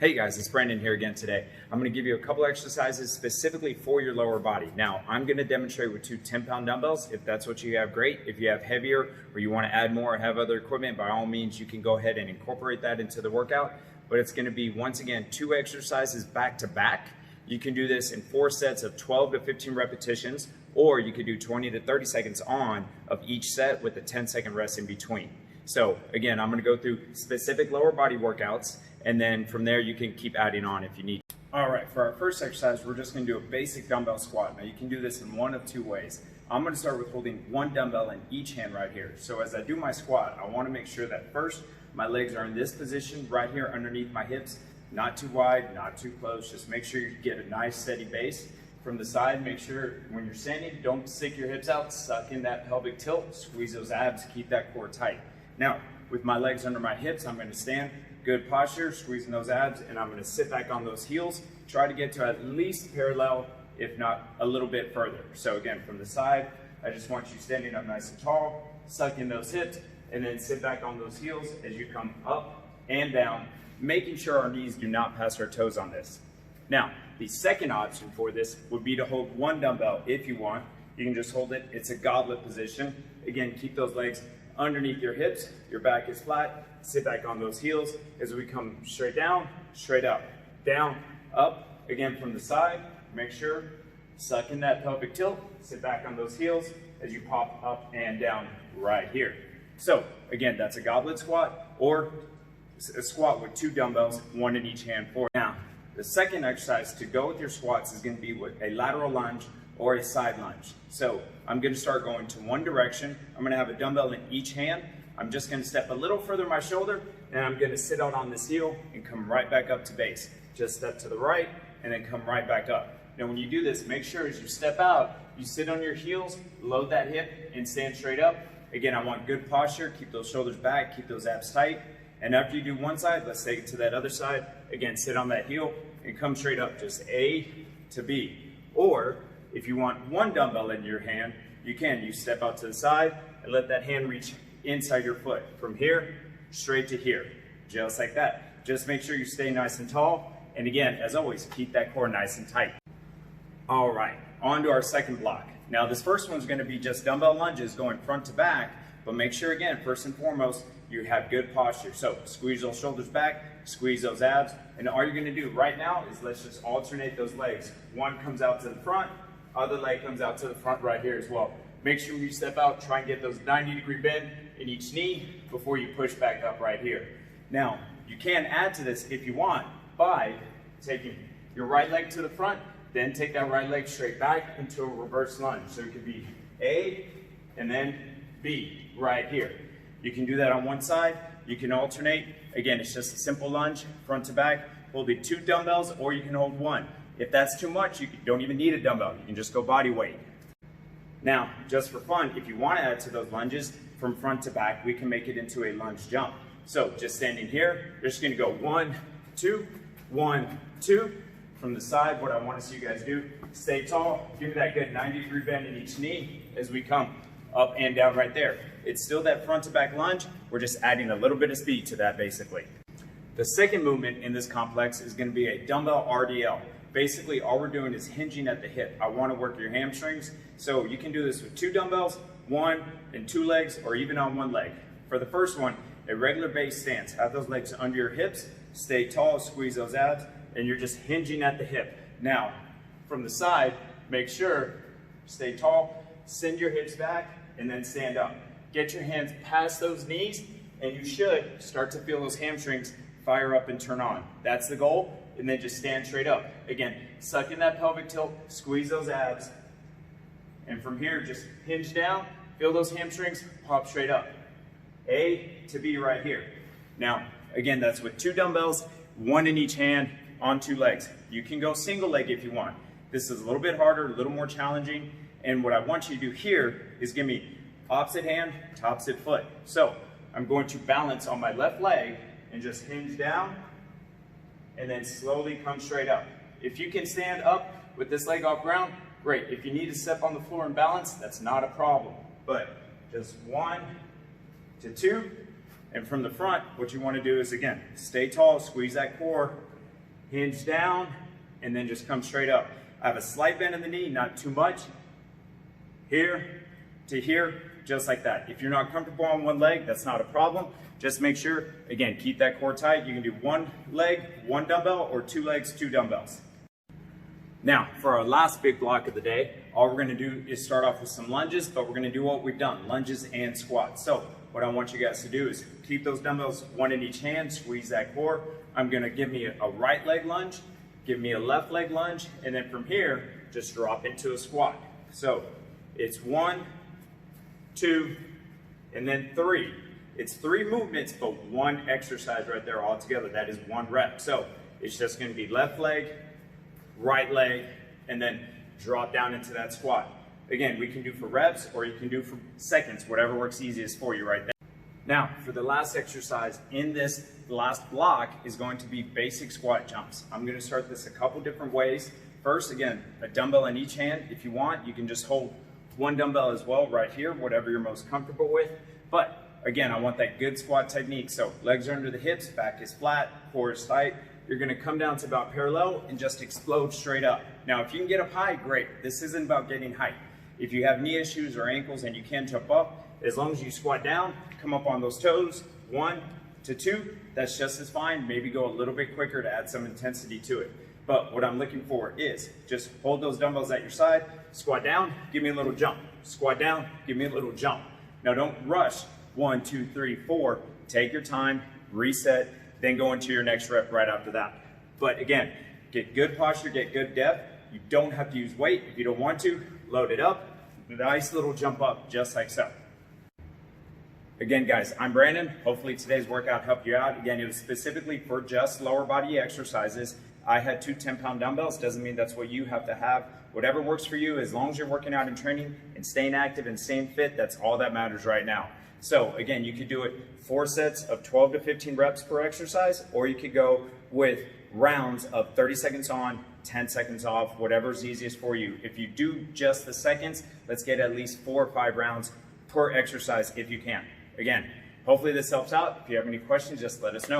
Hey guys, it's Brandon here again today. I'm going to give you a couple exercises specifically for your lower body. Now, I'm going to demonstrate with two 10-pound dumbbells. If that's what you have, great. If you have heavier or you want to add more or have other equipment, by all means, you can go ahead and incorporate that into the workout. But it's going to be, once again, two exercises back to back. You can do this in 4 sets of 12 to 15 repetitions, or you could do 20 to 30 seconds on of each set with a 10-second rest in between. So again, I'm going to go through specific lower body workouts, and then from there you can keep adding on if you need. All right, for our first exercise, we're just going to do a basic dumbbell squat. Now you can do this in one of two ways. I'm going to start with holding one dumbbell in each hand right here. So as I do my squat, I want to make sure that first my legs are in this position right here underneath my hips, not too wide, not too close. Just make sure you get a nice steady base. From the side, make sure when you're standing, don't stick your hips out, suck in that pelvic tilt, squeeze those abs, keep that core tight. Now, with my legs under my hips, I'm going to stand, good posture, squeezing those abs, and I'm going to sit back on those heels, try to get to at least parallel, if not a little bit further. So again, from the side, I just want you standing up nice and tall, suck in those hips, and then sit back on those heels as you come up and down, making sure our knees do not pass our toes on this. Now, the second option for this would be to hold one dumbbell if you want. You can just hold it. It's a goblet position. Again, keep those legs underneath your hips. Your back is flat. Sit back on those heels as we come straight down, straight up, down, up. Again, from the side, make sure, suck in that pelvic tilt. Sit back on those heels as you pop up and down right here. So again, that's a goblet squat or a squat with two dumbbells, one in each hand for now. The second exercise to go with your squats is going to be with a lateral lunge or a side lunge. So I'm going to start going to one direction. I'm going to have a dumbbell in each hand. I'm just going to step a little further my shoulder, and I'm going to sit out on this heel and come right back up to base. Just step to the right and then come right back up. Now when you do this, make sure as you step out, you sit on your heels, load that hip, and stand straight up. Again, I want good posture. Keep those shoulders back, keep those abs tight. And after you do one side, let's take it to that other side. Again, sit on that heel and come straight up, just A to B. Or if you want one dumbbell in your hand, you can. You step out to the side and let that hand reach inside your foot. From here, straight to here, just like that. Just make sure you stay nice and tall. And again, as always, keep that core nice and tight. All right, on to our second block. Now this first one's gonna be just dumbbell lunges going front to back, but make sure again, first and foremost, you have good posture. So squeeze those shoulders back, squeeze those abs, and all you're gonna do right now is let's just alternate those legs. One comes out to the front, other leg comes out to the front right here as well. Make sure when you step out, try and get those 90-degree bend in each knee before you push back up right here. Now, you can add to this if you want by taking your right leg to the front, then take that right leg straight back into a reverse lunge. So it could be A and then B right here. You can do that on one side. You can alternate. Again, it's just a simple lunge, front to back, holding two dumbbells, or you can hold one. If that's too much, you don't even need a dumbbell. You can just go body weight. Now, just for fun, if you want to add to those lunges from front to back, we can make it into a lunge jump. So just standing here, you're just going to go 1, 2, 1, 2. From the side, what I want to see you guys do, stay tall, give me that good 90-degree bend in each knee as we come up and down right there. It's still that front to back lunge. We're just adding a little bit of speed to that basically. The second movement in this complex is going to be a dumbbell RDL. Basically, all we're doing is hinging at the hip. I want to work your hamstrings. So you can do this with two dumbbells, one and two legs, or even on one leg. For the first one, a regular base stance. Have those legs under your hips, stay tall, squeeze those abs, and you're just hinging at the hip. Now, from the side, make sure, stay tall, send your hips back, and then stand up. Get your hands past those knees, and you should start to feel those hamstrings fire up and turn on. That's the goal, and then just stand straight up. Again, suck in that pelvic tilt, squeeze those abs, and from here, just hinge down, feel those hamstrings, pop straight up. A to B right here. Now, again, that's with two dumbbells, one in each hand, on two legs. You can go single leg if you want. This is a little bit harder, a little more challenging, and what I want you to do here is give me opposite hand to opposite foot. So I'm going to balance on my left leg and just hinge down and then slowly come straight up. If you can stand up with this leg off ground, great. If you need to step on the floor and balance, that's not a problem. But just 1 to 2, and from the front, what you want to do is again, stay tall, squeeze that core, hinge down, and then just come straight up. I have a slight bend in the knee, not too much. Here to here, just like that. If you're not comfortable on one leg, that's not a problem. Just make sure, again, keep that core tight. You can do one leg, one dumbbell, or 2 legs, 2 dumbbells. Now, for our last big block of the day, all we're gonna do is start off with some lunges, but we're gonna do what we've done, lunges and squats. So what I want you guys to do is keep those dumbbells, one in each hand, squeeze that core. I'm gonna give me a right leg lunge, give me a left leg lunge, and then from here, just drop into a squat. So it's 1, 2, and then 3. It's 3 movements, but 1 exercise right there all together. That is 1 rep. So it's just gonna be left leg, right leg, and then drop down into that squat. Again, we can do for reps or you can do for seconds, whatever works easiest for you right there. Now, for the last exercise in this last block is going to be basic squat jumps. I'm gonna start this a couple different ways. First, again, a dumbbell in each hand. If you want, you can just hold 1 dumbbell as well right here, whatever you're most comfortable with. But again, I want that good squat technique. So legs are under the hips, back is flat, core is tight. You're gonna come down to about parallel and just explode straight up. Now, if you can get up high, great. This isn't about getting height. If you have knee issues or ankles and you can jump up, as long as you squat down, come up on those toes, 1 to 2, that's just as fine. Maybe go a little bit quicker to add some intensity to it. But what I'm looking for is just hold those dumbbells at your side, squat down, give me a little jump. Squat down, give me a little jump. Now don't rush, 1, 2, 3, 4. Take your time, reset, then go into your next rep right after that. But again, get good posture, get good depth. You don't have to use weight. If you don't want to, load it up. Nice little jump up, just like so. Again, guys, I'm Brandon. Hopefully today's workout helped you out. Again, it was specifically for just lower body exercises. I had 2 10-pound dumbbells. Doesn't mean that's what you have to have. Whatever works for you, as long as you're working out and training and staying active and staying fit, that's all that matters right now. So again, you could do it 4 sets of 12 to 15 reps per exercise, or you could go with rounds of 30 seconds on, 10 seconds off, whatever's easiest for you. If you do just the seconds, let's get at least 4 or 5 rounds per exercise if you can. Again, hopefully this helps out. If you have any questions, just let us know.